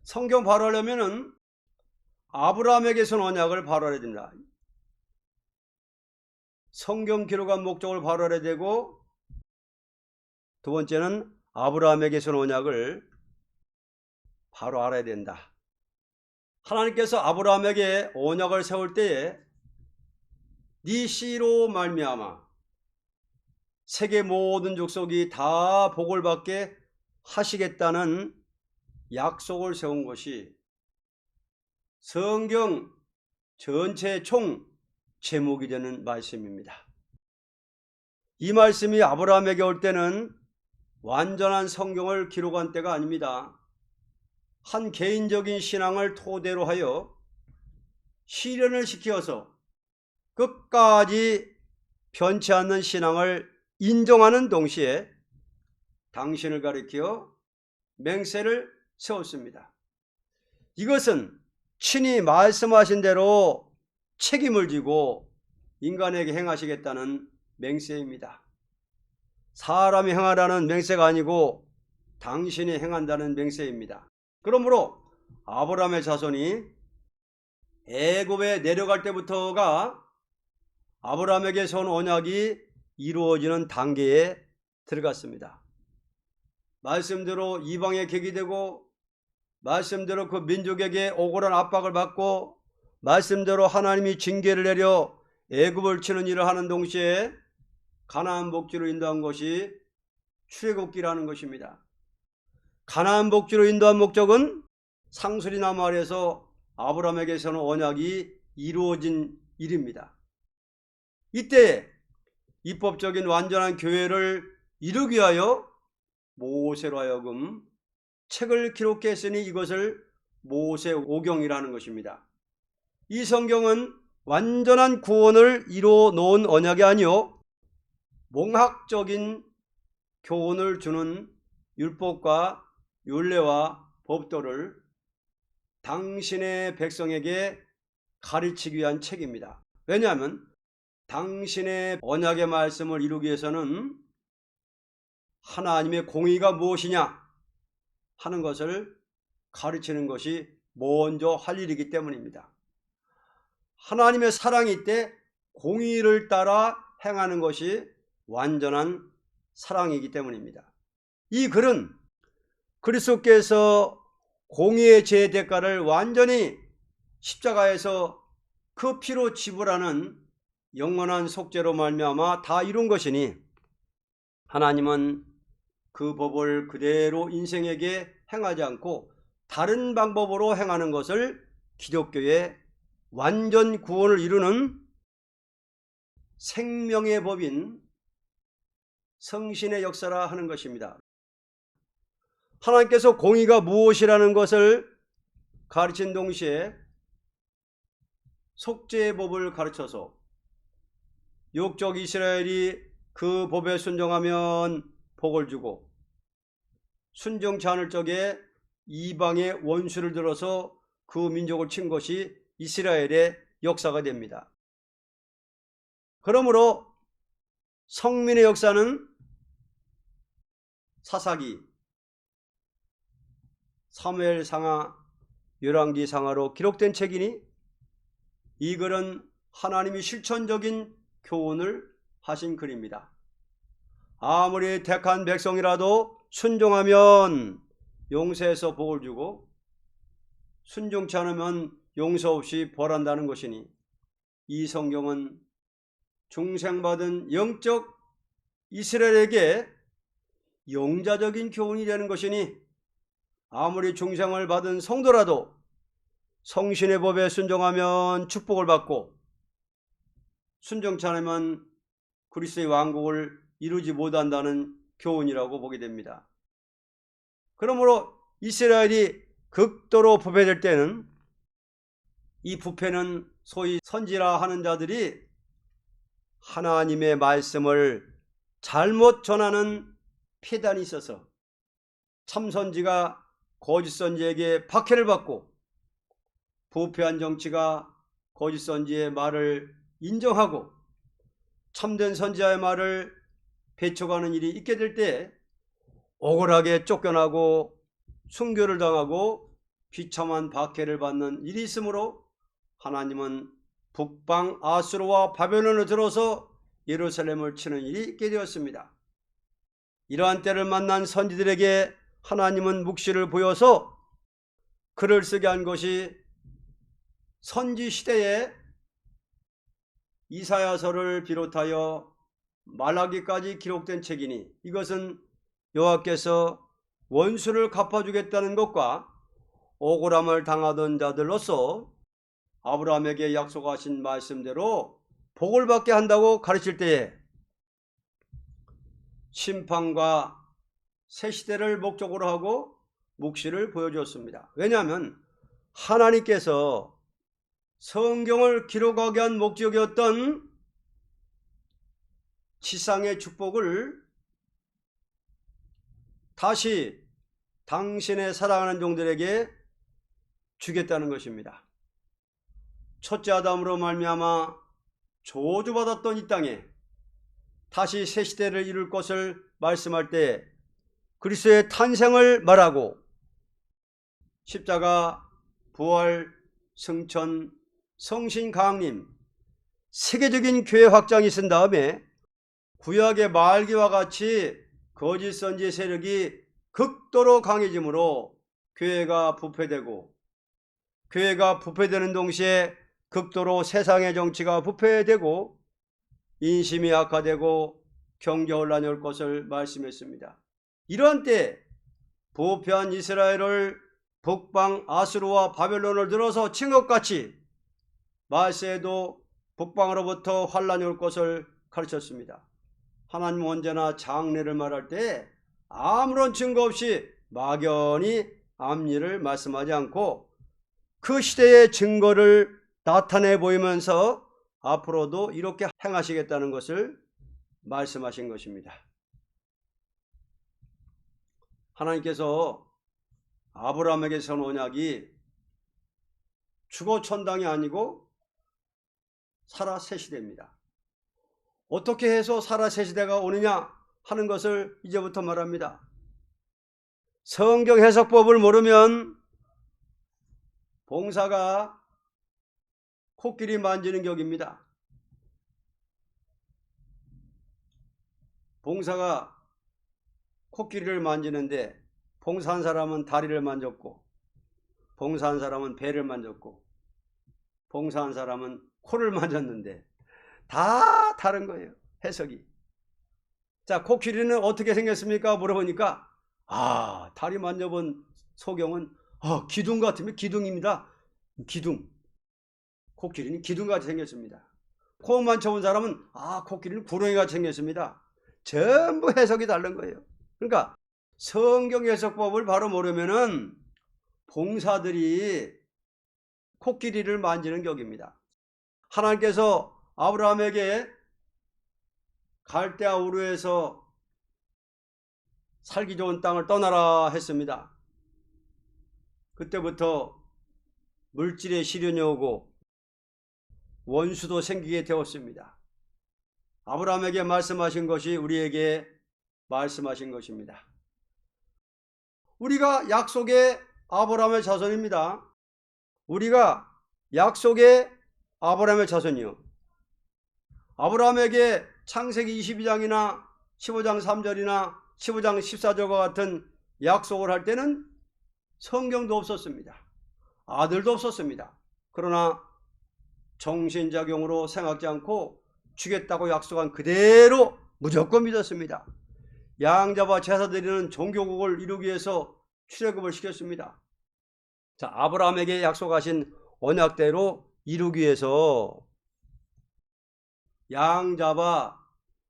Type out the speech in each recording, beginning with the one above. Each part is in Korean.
성경 발효하려면은 아브라함에게서 언약을 발효해야 됩니다. 성경 기록한 목적을 발효해야 되고, 두 번째는 아브라함에게서 언약을 바로 알아야 된다. 하나님께서 아브라함에게 언약을 세울 때에 네 씨로 말미암아 세계 모든 족속이 다 복을 받게 하시겠다는 약속을 세운 것이 성경 전체의 총 제목이 되는 말씀입니다. 이 말씀이 아브라함에게 올 때는 완전한 성경을 기록한 때가 아닙니다. 한 개인적인 신앙을 토대로 하여 실현을 시켜서 끝까지 변치 않는 신앙을 인정하는 동시에 당신을 가리켜 맹세를 세웠습니다. 이것은 친히 말씀하신 대로 책임을 지고 인간에게 행하시겠다는 맹세입니다. 사람이 행하라는 맹세가 아니고 당신이 행한다는 맹세입니다. 그러므로 아브라함의 자손이 애굽에 내려갈 때부터가 아브라함에게 세운 언약이 이루어지는 단계에 들어갔습니다. 말씀대로 이방에 객이 되고, 말씀대로 그 민족에게 억울한 압박을 받고, 말씀대로 하나님이 징계를 내려 애굽을 치는 일을 하는 동시에 가나안 복지로 인도한 것이 출애굽기라는 것입니다. 가나안 복지로 인도한 목적은 상수리나무 아래에서 아브라함에게서는 언약이 이루어진 일입니다. 이때 입법적인 완전한 교회를 이루기 위하여 모세로 하여금 책을 기록했으니 이것을 모세오경이라는 것입니다. 이 성경은 완전한 구원을 이루어 놓은 언약이 아니요 몽학적인 교훈을 주는 율법과 율례와 법도를 당신의 백성에게 가르치기 위한 책입니다. 왜냐하면 당신의 언약의 말씀을 이루기 위해서는 하나님의 공의가 무엇이냐 하는 것을 가르치는 것이 먼저 할 일이기 때문입니다. 하나님의 사랑이 있되 공의를 따라 행하는 것이 완전한 사랑이기 때문입니다. 이 글은 그리스도께서 공의의 죄의 대가를 완전히 십자가에서 그 피로 지불하는 영원한 속죄로 말미암아 다 이룬 것이니, 하나님은 그 법을 그대로 인생에게 행하지 않고 다른 방법으로 행하는 것을 기독교의 완전 구원을 이루는 생명의 법인 성신의 역사라 하는 것입니다. 하나님께서 공의가 무엇이라는 것을 가르친 동시에 속죄의 법을 가르쳐서 육족 이스라엘이 그 법에 순종하면 복을 주고, 순종치 않을 적에 이방의 원수를 들어서 그 민족을 친 것이 이스라엘의 역사가 됩니다. 그러므로 성민의 역사는 사사기, 사무엘상하, 열왕기상하로 기록된 책이니 이 글은 하나님이 실천적인 교훈을 하신 글입니다. 아무리 택한 백성이라도 순종하면 용서해서 복을 주고, 순종치 않으면 용서 없이 벌한다는 것이니, 이 성경은 중생받은 영적 이스라엘에게 영자적인 교훈이 되는 것이니, 아무리 중생을 받은 성도라도 성신의 법에 순종하면 축복을 받고, 순종치 않으면 그리스도의 왕국을 이루지 못한다는 교훈이라고 보게 됩니다. 그러므로 이스라엘이 극도로 부패될 때는, 이 부패는 소위 선지라 하는 자들이 하나님의 말씀을 잘못 전하는 폐단이 있어서 참선지가 거짓선지에게 박해를 받고, 부패한 정치가 거짓선지의 말을 인정하고 참된 선지자의 말을 배척하는 일이 있게 될 때 억울하게 쫓겨나고 순교를 당하고 비참한 박해를 받는 일이 있으므로 하나님은 북방 아수르와 바벨론을 들어서 예루살렘을 치는 일이 있게 되었습니다. 이러한 때를 만난 선지들에게 하나님은 묵시를 보여서 글을 쓰게 한 것이 선지 시대에 이사야서를 비롯하여 말라기까지 기록된 책이니, 이것은 여호와께서 원수를 갚아주겠다는 것과 억울함을 당하던 자들로서 아브라함에게 약속하신 말씀대로 복을 받게 한다고 가르칠 때에 심판과 새 시대를 목적으로 하고 묵시를 보여주었습니다. 왜냐하면 하나님께서 성경을 기록하게 한 목적이었던 지상의 축복을 다시 당신의 사랑하는 종들에게 주겠다는 것입니다. 첫째 아담으로 말미암아 저주받았던 이 땅에 다시 새 시대를 이룰 것을 말씀할 때 그리스도의 탄생을 말하고 십자가, 부활, 승천, 성신, 강림, 세계적인 교회 확장이 있은 다음에 구약의 말기와 같이 거짓 선지 세력이 극도로 강해지므로 교회가 부패되고, 교회가 부패되는 동시에 극도로 세상의 정치가 부패되고 인심이 악화되고 경제혼란이 올 것을 말씀했습니다. 이러한 때 부패한 이스라엘을 북방 아수르와 바벨론을 들어서 친 것 같이 말세에도 북방으로부터 환란이 올 것을 가르쳤습니다. 하나님은 언제나 장래를 말할 때 아무런 증거 없이 막연히 앞일을 말씀하지 않고 그 시대의 증거를 나타내 보이면서 앞으로도 이렇게 행하시겠다는 것을 말씀하신 것입니다. 하나님께서 아브라함에게 선 언약이 주거 천당이 아니고 사라 새 시대입니다. 어떻게 해서 사라 새 시대가 오느냐 하는 것을 이제부터 말합니다. 성경 해석법을 모르면 봉사가 코끼리 만지는 격입니다. 봉사가 코끼리를 만지는데 봉사한 사람은 다리를 만졌고, 봉사한 사람은 배를 만졌고, 봉사한 사람은 코를 만졌는데 다 다른 거예요, 해석이. 자, 코끼리는 어떻게 생겼습니까? 물어보니까 다리 만져본 소경은 기둥 같으면 기둥입니다. 기둥. 코끼리는 기둥같이 생겼습니다. 코 만져본 사람은 코끼리는 구렁이같이 생겼습니다. 전부 해석이 다른 거예요. 그러니까 성경 해석법을 바로 모르면은 봉사들이 코끼리를 만지는 격입니다. 하나님께서 아브라함에게 갈대아 우르에서 살기 좋은 땅을 떠나라 했습니다. 그때부터 물질의 시련이 오고 원수도 생기게 되었습니다. 아브라함에게 말씀하신 것이 우리에게 말씀하신 것입니다. 우리가 약속의 아브라함의 자손입니다. 우리가 약속의 아브라함의 자손이요. 아브라함에게 창세기 22장이나 15장 3절이나 15장 14절과 같은 약속을 할 때는 성경도 없었습니다. 아들도 없었습니다. 그러나 정신작용으로 생각지 않고 주겠다고 약속한 그대로 무조건 믿었습니다. 양자와 제사 드리는 종교국을 이루기 위해서 출애굽을 시켰습니다. 자, 아브라함에게 약속하신 언약대로 이루기 위해서 양자와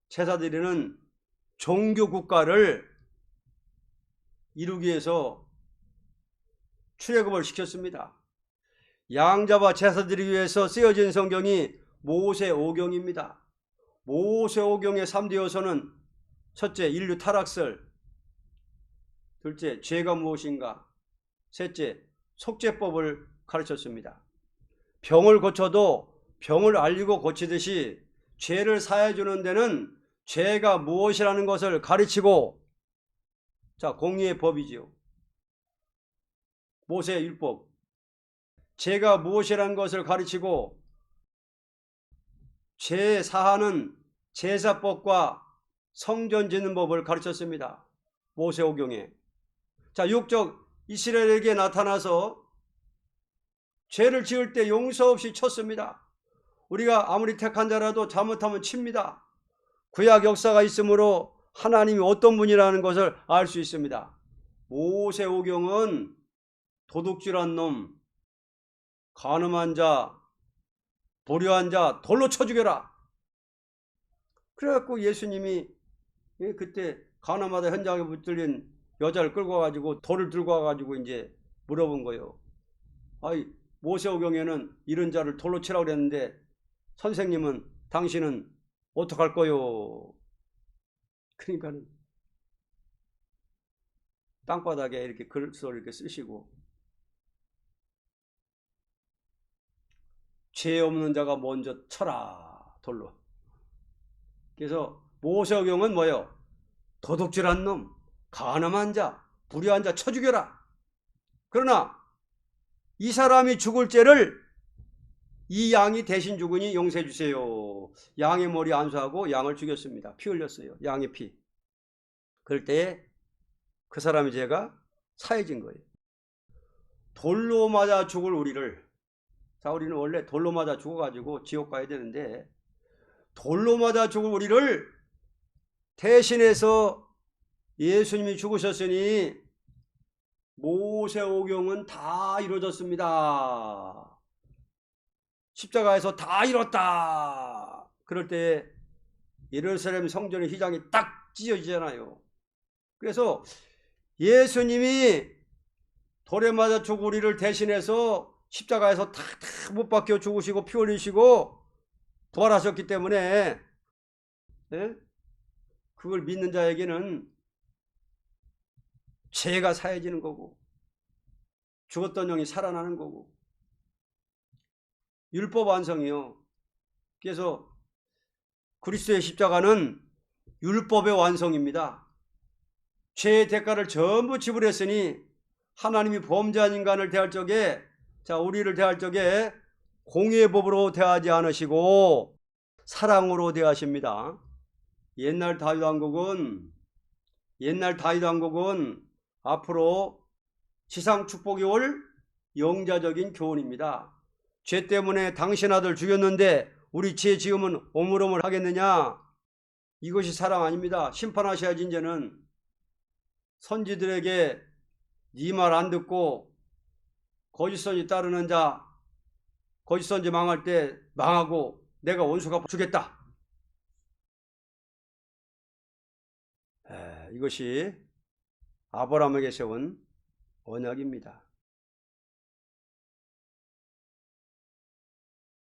제사 드리는 종교국가를 이루기 위해서 출애굽을 시켰습니다. 양자와 제사 드리기 위해서 쓰여진 성경이 모세오경입니다. 모세오경의 3대 요소는 첫째, 인류 타락설, 둘째, 죄가 무엇인가, 셋째, 속죄법을 가르쳤습니다. 병을 고쳐도 병을 알리고 고치듯이 죄를 사해 주는 데는 죄가 무엇이라는 것을 가르치고, 자, 공의의 법이지요. 모세의 율법. 죄가 무엇이라는 것을 가르치고 죄 사하는 제사법과 성전 짓는 법을 가르쳤습니다. 모세오경에. 자, 육적 이스라엘에게 나타나서 죄를 지을 때 용서 없이 쳤습니다. 우리가 아무리 택한 자라도 잘못하면 칩니다. 구약 역사가 있으므로 하나님이 어떤 분이라는 것을 알 수 있습니다. 모세오경은 도둑질한 놈, 간음한 자, 불효한 자 돌로 쳐 죽여라. 그래갖고 예수님이 그때 가나마다 현장에 붙들린 여자를 끌고 와가지고 돌을 들고 와가지고 이제 물어본 거예요. 아이, 모세오경에는 이런 자를 돌로 치라고 그랬는데 선생님은 당신은 어떡할 거요? 그러니까는 땅바닥에 이렇게 글을 이렇게 쓰시고 죄 없는 자가 먼저 쳐라 돌로. 그래서 모세오경은 뭐예요? 도둑질한 놈, 간음한 자, 불의한 자 쳐 죽여라. 그러나 이 사람이 죽을 죄를 이 양이 대신 죽으니 용서해 주세요. 양의 머리 안수하고 양을 죽였습니다. 피 흘렸어요. 양의 피. 그럴 때 그 사람의 죄가 사해진 거예요. 돌로 맞아 죽을 우리를, 자, 우리는 원래 돌로 맞아 죽어가지고 지옥 가야 되는데 돌로 맞아 죽을 우리를 대신해서 예수님이 죽으셨으니 모세오경은 다 이루어졌습니다. 십자가에서 다 이뤘다. 그럴 때 예루살렘 성전의 휘장이 딱 찢어지잖아요. 그래서 예수님이 돌에 맞아 죽을 우리를 대신해서 십자가에서 다 못 박혀 죽으시고 피 흘리시고 부활하셨기 때문에 그걸 믿는 자에게는 죄가 사해지는 거고 죽었던 영이 살아나는 거고 율법 완성이요. 그래서 그리스도의 십자가는 율법의 완성입니다. 죄의 대가를 전부 지불했으니 하나님이 범죄한 인간을 대할 적에, 자, 우리를 대할 적에 공의의 법으로 대하지 않으시고 사랑으로 대하십니다. 옛날 다윗 왕국은 앞으로 지상 축복이 올 영자적인 교훈입니다. 죄 때문에 당신 아들 죽였는데 우리 죄 지으면 오물오물 하겠느냐? 이것이 사랑 아닙니다. 심판하셔야지. 이제는 선지들에게 네 말 안 듣고 거짓 선지 따르는 자, 거짓 선지 망할 때 망하고 내가 원수 갚아 주겠다. 이것이 아브라함에게 세운 언약입니다.